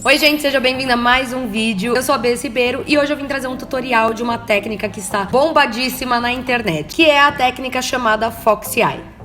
Oi gente, seja bem-vindo a mais um vídeo. Eu sou a Bess Ribeiro e hoje eu vim trazer um tutorial de uma técnica que está bombadíssima na internet, que é a técnica chamada Foxy Eye.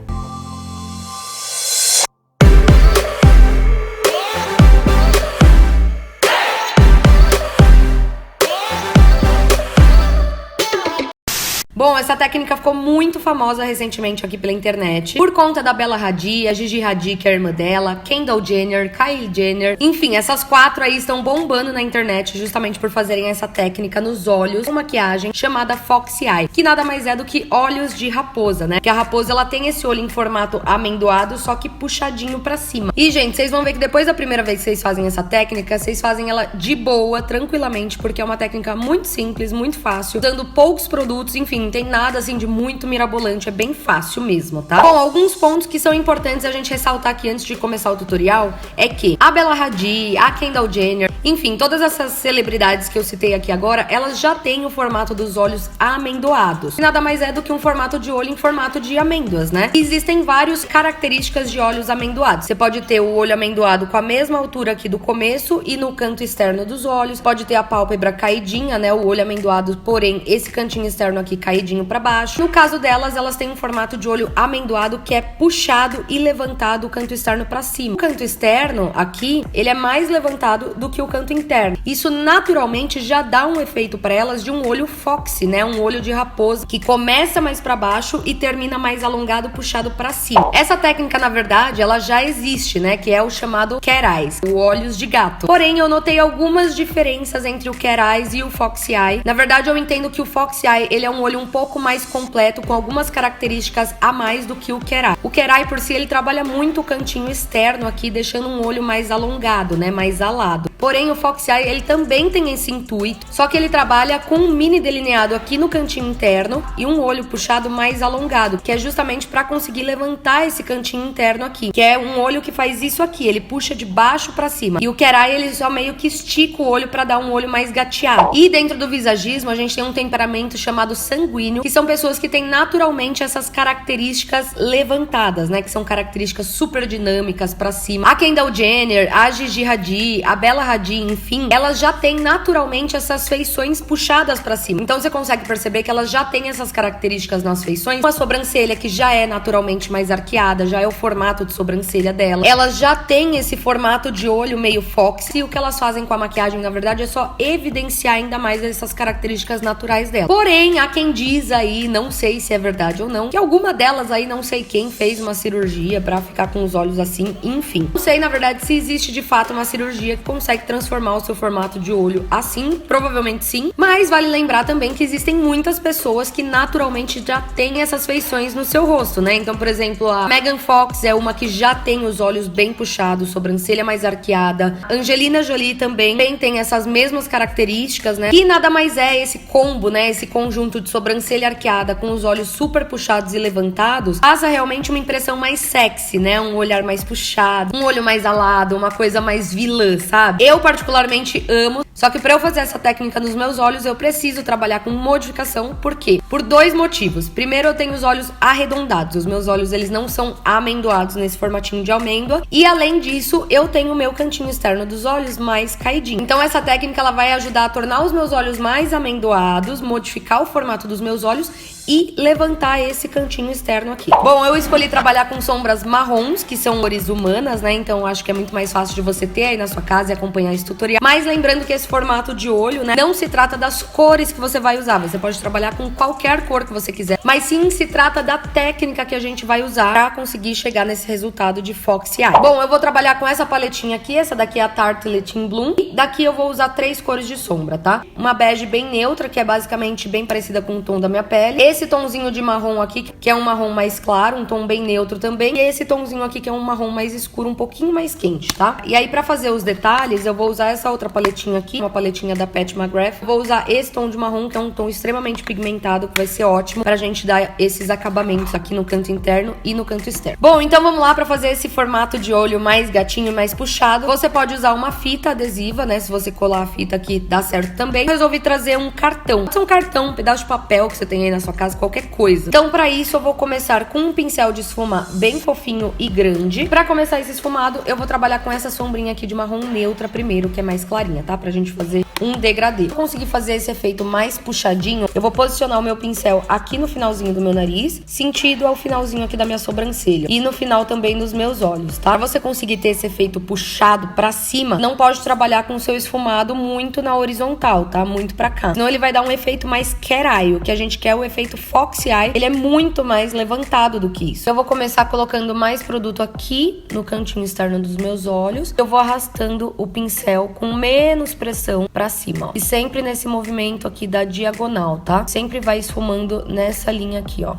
Bom, essa técnica ficou muito famosa recentemente aqui pela internet por conta da Bella Hadid, a Gigi Hadid, que é a irmã dela, Kendall Jenner, Kylie Jenner, enfim, essas quatro aí estão bombando na internet justamente por fazerem essa técnica nos olhos, uma maquiagem chamada Foxy Eye, que nada mais é do que olhos de raposa, né? Que a raposa, ela tem esse olho em formato amendoado, só que puxadinho pra cima. E, gente, vocês vão ver que depois da primeira vez que vocês fazem essa técnica, vocês fazem ela de boa, tranquilamente, porque é uma técnica muito simples, muito fácil, usando poucos produtos, enfim, não tem nada assim de muito mirabolante, é bem fácil mesmo, tá? Bom, alguns pontos que são importantes a gente ressaltar aqui antes de começar o tutorial é que a Bella Hadid, a Kendall Jenner, enfim, todas essas celebridades que eu citei aqui agora, elas já têm o formato dos olhos amendoados. Nada mais é do que um formato de olho em formato de amêndoas, né? Existem várias características de olhos amendoados. Você pode ter o olho amendoado com a mesma altura aqui do começo e no canto externo dos olhos. Pode ter a pálpebra caidinha, né? O olho amendoado, porém, esse cantinho externo aqui caidinho para baixo. No caso delas, elas têm um formato de olho amendoado que é puxado e levantado o canto externo para cima. O canto externo aqui, ele é mais levantado do que o canto interno. Isso naturalmente já dá um efeito para elas de um olho foxy, né? Um olho de raposa que começa mais para baixo e termina mais alongado, puxado para cima. Essa técnica, na verdade, ela já existe, né? Que é o chamado cat eyes, o olhos de gato. Porém, eu notei algumas diferenças entre o cat eyes e o foxy eye. Na verdade, eu entendo que o foxy eye, ele é um olho um pouco mais completo, com algumas características a mais do que o cat eye. O cat eye, por si, ele trabalha muito o cantinho externo aqui, deixando um olho mais alongado, né? Mais alado. Porém, o Foxy Eye, ele também tem esse intuito, só que ele trabalha com um mini delineado aqui no cantinho interno e um olho puxado mais alongado, que é justamente para conseguir levantar esse cantinho interno aqui, que é um olho que faz isso aqui, ele puxa de baixo para cima. E o Cat Eye, ele só meio que estica o olho para dar um olho mais gateado. E dentro do visagismo, a gente tem um temperamento chamado sanguíneo, que são pessoas que têm naturalmente essas características levantadas, né, que são características super dinâmicas para cima. A Kendall Jenner, a Gigi Hadid, a Bella Hadid, enfim, elas já têm naturalmente essas feições puxadas pra cima. Então você consegue perceber que elas já têm essas características nas feições. A sobrancelha, que já é naturalmente mais arqueada, já é o formato de sobrancelha dela. Elas já têm esse formato de olho meio foxy. E o que elas fazem com a maquiagem, na verdade, é só evidenciar ainda mais essas características naturais dela. Porém, há quem diz aí, não sei se é verdade ou não, que alguma delas aí, não sei quem, fez uma cirurgia pra ficar com os olhos assim, enfim. Não sei, na verdade, se existe de fato uma cirurgia que consegue transformar o seu formato de olho assim, provavelmente sim, mas vale lembrar também que existem muitas pessoas que naturalmente já têm essas feições no seu rosto, né? Então, por exemplo, a Megan Fox é uma que já tem os olhos bem puxados, sobrancelha mais arqueada. Angelina Jolie também tem essas mesmas características, né? E nada mais é esse combo, né? Esse conjunto de sobrancelha arqueada com os olhos super puxados e levantados, passa realmente uma impressão mais sexy, né? Um olhar mais puxado, um olho mais alado, uma coisa mais vilã, sabe? Eu particularmente amo, só que para eu fazer essa técnica nos meus olhos, eu preciso trabalhar com modificação. Por quê? Por dois motivos. Primeiro, eu tenho os olhos arredondados. Os meus olhos, eles não são amendoados nesse formatinho de amêndoa. E além disso, eu tenho o meu cantinho externo dos olhos mais caidinho. Então essa técnica, ela vai ajudar a tornar os meus olhos mais amendoados, modificar o formato dos meus olhos e levantar esse cantinho externo aqui. Bom, eu escolhi trabalhar com sombras marrons, que são cores humanas, né? Então acho que é muito mais fácil de você ter aí na sua casa e acompanhar esse tutorial. Mas lembrando que esse formato de olho, né, não se trata das cores que você vai usar. Você pode trabalhar com qualquer cor que você quiser, mas sim se trata da técnica que a gente vai usar para conseguir chegar nesse resultado de Foxy Eye. Bom, eu vou trabalhar com essa paletinha aqui, essa daqui é a Tartelette in Bloom. E daqui eu vou usar 3 cores de sombra, tá? Uma bege bem neutra, que é basicamente bem parecida com o tom da minha pele. Esse tomzinho de marrom aqui, que é um marrom mais claro, um tom bem neutro também. E esse tomzinho aqui, que é um marrom mais escuro, um pouquinho mais quente, tá? E aí, pra fazer os detalhes, eu vou usar essa outra paletinha aqui, aqui, uma paletinha da Pat McGrath. Vou usar esse tom de marrom, que é um tom extremamente pigmentado, que vai ser ótimo pra gente dar esses acabamentos aqui no canto interno e no canto externo. Bom, então vamos lá pra fazer esse formato de olho mais gatinho, mais puxado. Você pode usar uma fita adesiva, né? Se você colar a fita aqui, dá certo também. Eu resolvi trazer um cartão. Pode ser um cartão, um pedaço de papel que você tem aí na sua casa, qualquer coisa. Então, pra isso, eu vou começar com um pincel de esfumar bem fofinho e grande. Pra começar esse esfumado, eu vou trabalhar com essa sombrinha aqui de marrom neutra primeiro, que é mais clarinha, tá? Pra gente fazer um degradê. Pra conseguir fazer esse efeito mais puxadinho, eu vou posicionar o meu pincel aqui no finalzinho do meu nariz, sentido ao finalzinho aqui da minha sobrancelha. E no final também dos meus olhos, tá? Pra você conseguir ter esse efeito puxado pra cima, não pode trabalhar com o seu esfumado muito na horizontal, tá? Muito pra cá. Senão ele vai dar um efeito mais cat eye. O que a gente quer é o efeito fox eye. Ele é muito mais levantado do que isso. Eu vou começar colocando mais produto aqui no cantinho externo dos meus olhos. Eu vou arrastando o pincel com menos pressão pra cima, ó. E sempre nesse movimento aqui da diagonal, tá? Sempre vai esfumando nessa linha aqui, ó.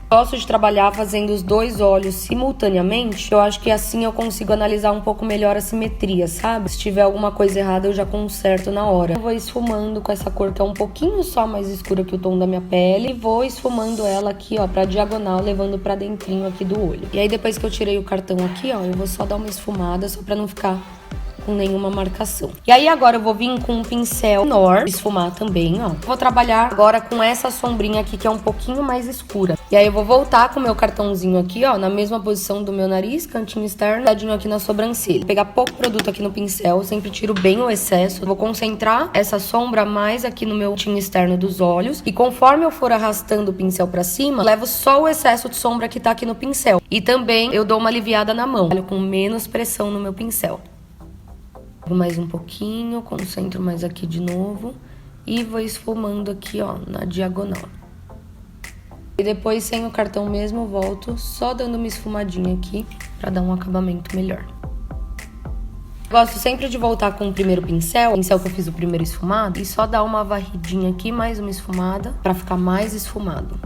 Gosto de trabalhar fazendo os dois olhos simultaneamente. Eu acho que assim eu consigo analisar um pouco melhor a simetria, sabe? Se tiver alguma coisa errada, eu já conserto na hora. Eu vou esfumando com essa cor que é um pouquinho só mais escura que o tom da minha pele. E vou esfumando ela aqui, ó, pra diagonal, levando pra dentrinho aqui do olho. E aí, depois que eu tirei o cartão aqui, ó, eu vou só dar uma esfumada, só pra não ficar com nenhuma marcação. E aí agora eu vou vir com um pincel menor, esfumar também, ó. Vou trabalhar agora com essa sombrinha aqui, que é um pouquinho mais escura. E aí eu vou voltar com o meu cartãozinho aqui, ó, na mesma posição do meu nariz, cantinho externo, dadinho aqui na sobrancelha. Vou pegar pouco produto aqui no pincel, sempre tiro bem o excesso. Vou concentrar essa sombra mais aqui no meu cantinho externo dos olhos. E conforme eu for arrastando o pincel pra cima, levo só o excesso de sombra que tá aqui no pincel. E também eu dou uma aliviada na mão, olho com menos pressão no meu pincel. Mais um pouquinho, concentro mais aqui de novo e vou esfumando aqui, ó, na diagonal. E depois, sem o cartão mesmo, volto só dando uma esfumadinha aqui pra dar um acabamento melhor. Gosto sempre de voltar com o primeiro pincel que eu fiz o primeiro esfumado, e só dar uma varridinha aqui, mais uma esfumada, pra ficar mais esfumado.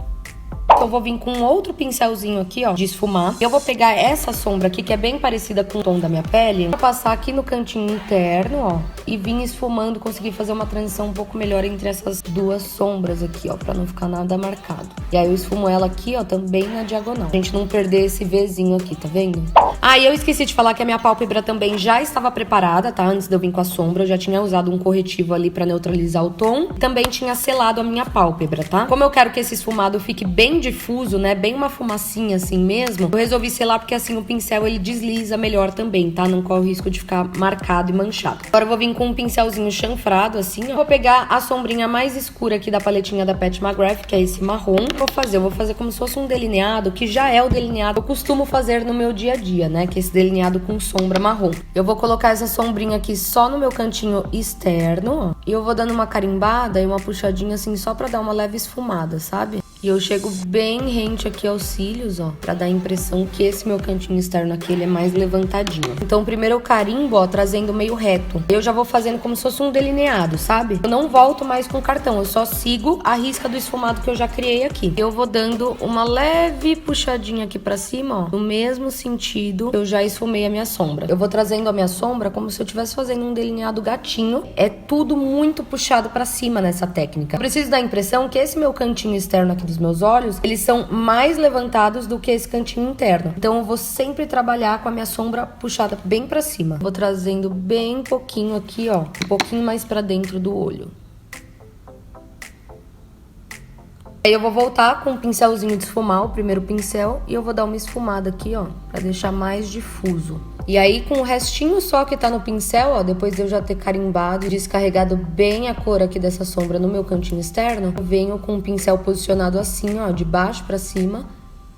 Eu vou vir com outro pincelzinho aqui, ó, de esfumar. Eu vou pegar essa sombra aqui, que é bem parecida com o tom da minha pele. Vou passar aqui no cantinho interno, ó, e vir esfumando, conseguir fazer uma transição um pouco melhor entre essas duas sombras aqui, ó, pra não ficar nada marcado. E aí eu esfumo ela aqui, ó, também na diagonal. A gente não perder esse Vzinho aqui, tá vendo? Ah, e eu esqueci de falar que a minha pálpebra também já estava preparada, tá? Antes de eu vir com a sombra, eu já tinha usado um corretivo ali pra neutralizar o tom. Também tinha selado a minha pálpebra, tá? Como eu quero que esse esfumado fique bem difuso, né? Bem uma fumacinha assim mesmo, eu resolvi selar porque assim o pincel ele desliza melhor também, tá? Não corre o risco de ficar marcado e manchado. Agora eu vou vir com um pincelzinho chanfrado assim, ó. Vou pegar a sombrinha mais escura aqui da paletinha da Pat McGrath, que é esse marrom. Eu vou fazer como se fosse um delineado, que já é o delineado que eu costumo fazer no meu dia a dia, né? Que é esse delineado com sombra marrom. Eu vou colocar essa sombrinha aqui só no meu cantinho externo, ó. E eu vou dando uma carimbada e uma puxadinha assim, só pra dar uma leve esfumada, sabe? E eu chego bem rente aqui aos cílios, ó, pra dar a impressão que esse meu cantinho externo aqui, ele é mais levantadinho. Então, primeiro eu carimbo, ó, trazendo meio reto. Eu já vou fazendo como se fosse um delineado, sabe? Eu não volto mais com o cartão, eu só sigo a risca do esfumado que eu já criei aqui. Eu vou dando uma leve puxadinha aqui pra cima, ó, no mesmo sentido que eu já esfumei a minha sombra. Eu vou trazendo a minha sombra como se eu estivesse fazendo um delineado gatinho. É tudo muito puxado pra cima nessa técnica. Eu preciso dar a impressão que esse meu cantinho externo aqui dos meus olhos, eles são mais levantados do que esse cantinho interno. Então eu vou sempre trabalhar com a minha sombra puxada bem pra cima. Vou trazendo bem pouquinho aqui, ó, um pouquinho mais pra dentro do olho. Aí eu vou voltar com um pincelzinho de esfumar, o primeiro pincel, e eu vou dar uma esfumada aqui, ó, pra deixar mais difuso. E aí, com o restinho só que tá no pincel, ó, depois de eu já ter carimbado e descarregado bem a cor aqui dessa sombra no meu cantinho externo, eu venho com o pincel posicionado assim, ó, de baixo pra cima,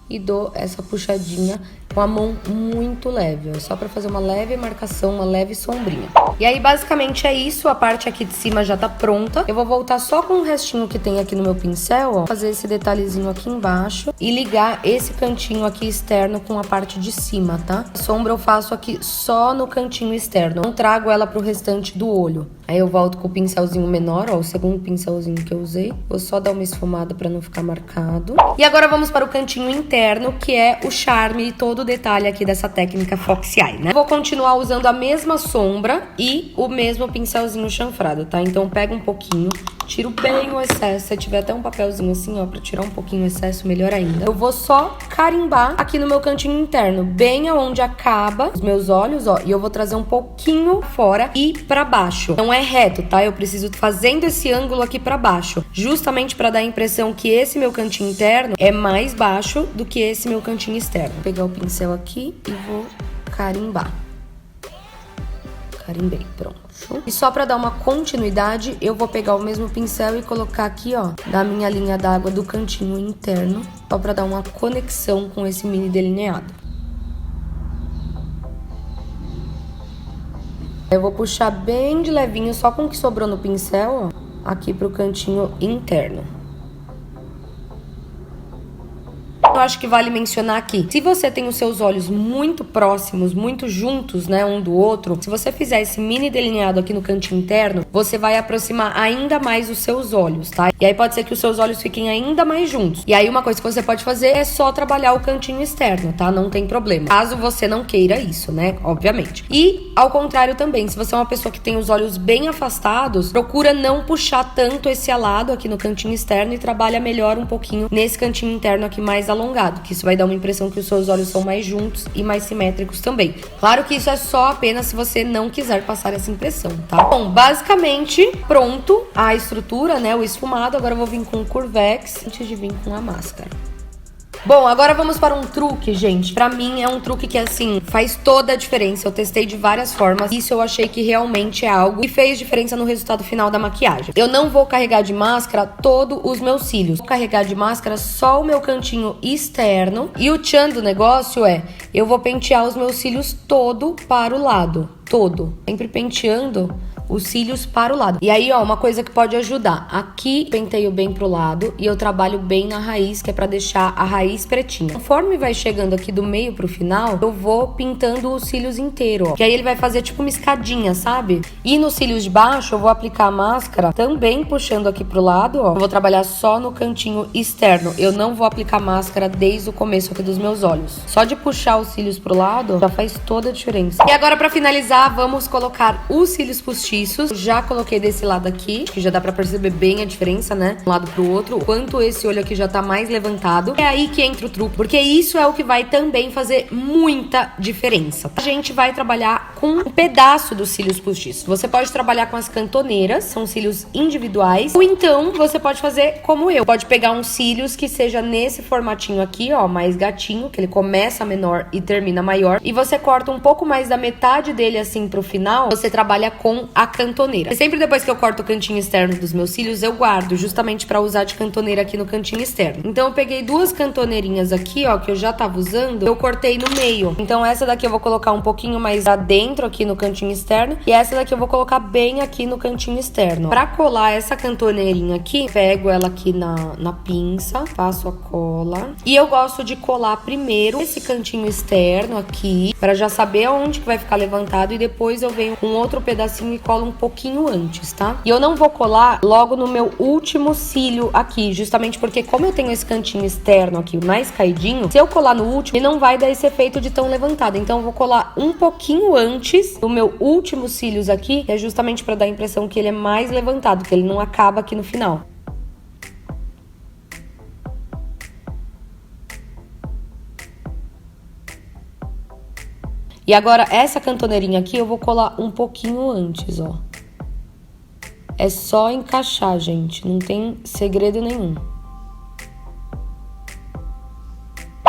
e dou essa puxadinha com a mão muito leve, ó, só pra fazer uma leve marcação, uma leve sombrinha. E aí, basicamente, é isso. A parte aqui de cima já tá pronta. Eu vou voltar só com o restinho que tem aqui no meu pincel, ó, fazer esse detalhezinho aqui embaixo e ligar esse cantinho aqui externo com a parte de cima, tá? A sombra eu faço aqui só no cantinho externo, não trago ela pro restante do olho. Aí eu volto com o pincelzinho menor, ó, o segundo pincelzinho que eu usei. Vou só dar uma esfumada pra não ficar marcado. E agora vamos para o cantinho interno, que é o charme todo todo o detalhe aqui dessa técnica Fox Eye, né? Vou continuar usando a mesma sombra e o mesmo pincelzinho chanfrado, tá? Então pega um pouquinho, tiro bem o excesso. Se tiver até um papelzinho assim, ó, pra tirar um pouquinho o excesso, melhor ainda. Eu vou só carimbar aqui no meu cantinho interno, bem aonde acaba os meus olhos, ó. E eu vou trazer um pouquinho fora e pra baixo. Não é reto, tá? Eu preciso fazendo esse ângulo aqui pra baixo, justamente pra dar a impressão que esse meu cantinho interno é mais baixo do que esse meu cantinho externo. Vou pegar o pincel aqui e vou carimbar. Carimbei, pronto. E só pra dar uma continuidade, eu vou pegar o mesmo pincel e colocar aqui, ó, na minha linha d'água do cantinho interno, só pra dar uma conexão com esse mini delineado. Eu vou puxar bem de levinho, só com o que sobrou no pincel, ó, aqui pro cantinho interno. Eu acho que vale mencionar aqui, se você tem os seus olhos muito próximos, muito juntos, né, um do outro, se você fizer esse mini delineado aqui no cantinho interno, você vai aproximar ainda mais os seus olhos, tá? E aí pode ser que os seus olhos fiquem ainda mais juntos. E aí uma coisa que você pode fazer é só trabalhar o cantinho externo, tá? Não tem problema. Caso você não queira isso, né? Obviamente. E ao contrário também, se você é uma pessoa que tem os olhos bem afastados, procura não puxar tanto esse alado aqui no cantinho externo e trabalha melhor um pouquinho nesse cantinho interno aqui mais alongado, que isso vai dar uma impressão que os seus olhos são mais juntos e mais simétricos também. Claro que isso é só apenas se você não quiser passar essa impressão, tá? Bom, basicamente pronto a estrutura, né, o esfumado. Agora eu vou vir com o Curvex antes de vir com a máscara. Bom, agora vamos para um truque, gente. Pra mim é um truque que, assim, faz toda a diferença. Eu testei de várias formas. Isso eu achei que realmente é algo que fez diferença no resultado final da maquiagem. Eu não vou carregar de máscara todos os meus cílios. Vou carregar de máscara só o meu cantinho externo. E o tchan do negócio é, eu vou pentear os meus cílios todo para o lado. Todo. Sempre penteando os cílios para o lado. E aí, ó, uma coisa que pode ajudar. Aqui, penteio bem pro lado e eu trabalho bem na raiz, que é pra deixar a raiz pretinha. Conforme vai chegando aqui do meio pro final, eu vou pintando os cílios inteiro, ó. Que aí ele vai fazer tipo uma escadinha, sabe? E nos cílios de baixo, eu vou aplicar a máscara também puxando aqui pro lado, ó. Eu vou trabalhar só no cantinho externo. Eu não vou aplicar máscara desde o começo aqui dos meus olhos. Só de puxar os cílios pro lado, já faz toda a diferença. E agora, pra finalizar, vamos colocar os cílios postiços. Já coloquei desse lado aqui, que já dá pra perceber bem a diferença, né? De um lado pro outro. Quanto esse olho aqui já tá mais levantado. É aí que entra o truque, porque isso é o que vai também fazer muita diferença. A gente vai trabalhar com um pedaço dos cílios postiços. Você pode trabalhar com as cantoneiras, são cílios individuais. Ou então, você pode fazer como eu. Pode pegar uns cílios que seja nesse formatinho aqui, ó, mais gatinho, que ele começa menor e termina maior. E você corta um pouco mais da metade dele assim pro final. Você trabalha com a cantoneira. E sempre depois que eu corto o cantinho externo dos meus cílios, eu guardo, justamente pra usar de cantoneira aqui no cantinho externo. Então eu peguei duas cantoneirinhas aqui, ó, que eu já tava usando, eu cortei no meio. Então essa daqui eu vou colocar um pouquinho mais pra dentro aqui no cantinho externo, e essa daqui eu vou colocar bem aqui no cantinho externo. Pra colar essa cantoneirinha aqui, pego ela aqui na pinça, faço a cola, e eu gosto de colar primeiro esse cantinho externo aqui, pra já saber aonde que vai ficar levantado, e depois eu venho com outro pedacinho e colo um pouquinho antes, tá? E eu não vou colar logo no meu último cílio aqui, justamente porque como eu tenho esse cantinho externo aqui mais caidinho, se eu colar no último, ele não vai dar esse efeito de tão levantado. Então eu vou colar um pouquinho antes do meu último cílios aqui, que é justamente pra dar a impressão que ele é mais levantado, que ele não acaba aqui no final. E agora, essa cantoneirinha aqui, eu vou colar um pouquinho antes, ó. É só encaixar, gente. Não tem segredo nenhum.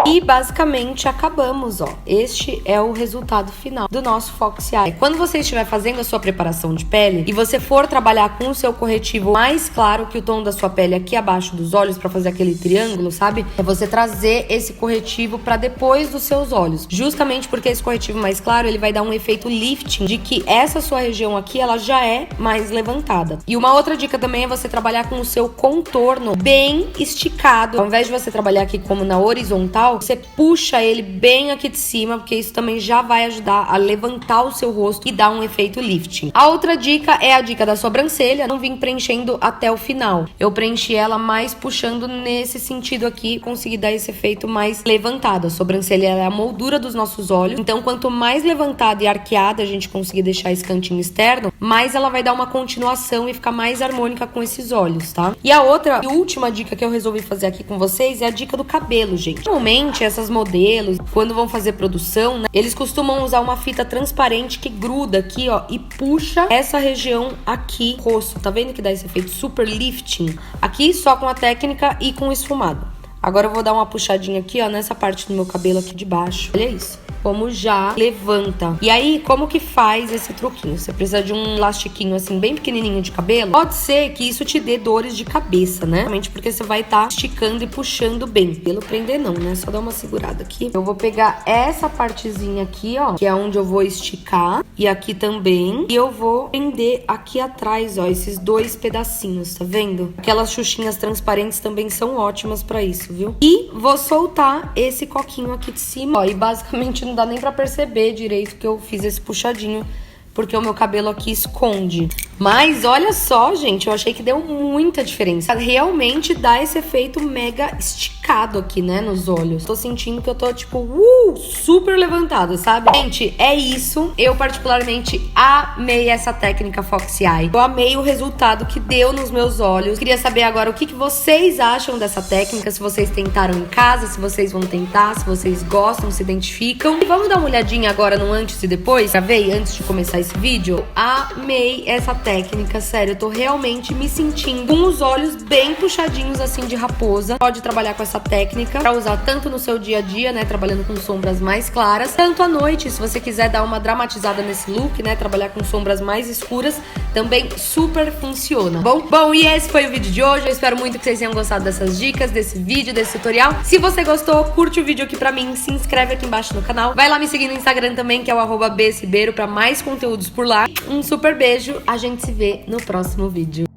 E basicamente acabamos, ó. Este é o resultado final do nosso Fox Eye. Quando você estiver fazendo a sua preparação de pele e você for trabalhar com o seu corretivo mais claro que o tom da sua pele aqui abaixo dos olhos pra fazer aquele triângulo, sabe? É você trazer esse corretivo pra depois dos seus olhos. Justamente porque esse corretivo mais claro, ele vai dar um efeito lifting de que essa sua região aqui, ela já é mais levantada. E uma outra dica também é você trabalhar com o seu contorno bem esticado. Ao invés de você trabalhar aqui como na horizontal, você puxa ele bem aqui de cima, porque isso também já vai ajudar a levantar o seu rosto e dar um efeito lifting. A outra dica é a dica da sobrancelha. Não vim preenchendo até o final. Eu preenchi ela mais puxando nesse sentido aqui, consegui dar esse efeito mais levantado. A sobrancelha é a moldura dos nossos olhos, então quanto mais levantada e arqueada a gente conseguir deixar esse cantinho externo, mais ela vai dar uma continuação e ficar mais harmônica com esses olhos, tá? E a outra e última dica que eu resolvi fazer aqui com vocês é a dica do cabelo, gente. Normalmente essas modelos, quando vão fazer produção, né, eles costumam usar uma fita transparente que gruda aqui, ó, e puxa essa região aqui, rosto. Tá vendo que dá esse efeito super lifting? Aqui só com a técnica e com esfumado. Agora eu vou dar uma puxadinha aqui, ó, nessa parte do meu cabelo aqui de baixo. Olha isso. Como já levanta. E aí, como que faz esse truquinho? Você precisa de um elastiquinho assim, bem pequenininho de cabelo. Pode ser que isso te dê dores de cabeça, né? Realmente porque você vai estar esticando e puxando bem. Pelo prender não, né? Só dar uma segurada aqui. Eu vou pegar essa partezinha aqui, ó, que é onde eu vou esticar. E aqui também. E eu vou prender aqui atrás, ó, esses dois pedacinhos, tá vendo? Aquelas xuxinhas transparentes também são ótimas pra isso, viu? E vou soltar esse coquinho aqui de cima, ó, e basicamente não dá nem pra perceber direito que eu fiz esse puxadinho, porque o meu cabelo aqui esconde. Mas olha só, gente, eu achei que deu muita diferença. Realmente dá esse efeito mega esticado aqui, né, nos olhos. Tô sentindo que eu tô, tipo, super levantada, sabe? Gente, é isso. Eu particularmente amei essa técnica Fox Eye. Eu amei o resultado que deu nos meus olhos. Queria saber agora o que vocês acham dessa técnica, se vocês tentaram em casa, se vocês vão tentar, se vocês gostam, se identificam. E vamos dar uma olhadinha agora no antes e depois? Gravei antes de começar esse vídeo. Eu amei essa técnica, sério, eu tô realmente me sentindo com os olhos bem puxadinhos assim de raposa. Pode trabalhar com essa técnica pra usar tanto no seu dia a dia, né, trabalhando com sombras mais claras, tanto à noite, se você quiser dar uma dramatizada nesse look, né, trabalhar com sombras mais escuras, também super funciona. Bom, e esse foi o vídeo de hoje. Eu espero muito que vocês tenham gostado dessas dicas, desse vídeo, desse tutorial. Se você gostou, curte o vídeo aqui pra mim, se inscreve aqui embaixo no canal, vai lá me seguir no Instagram também, que é o @bcibeiro, pra mais conteúdos por lá. Um super beijo, a gente se vê no próximo vídeo.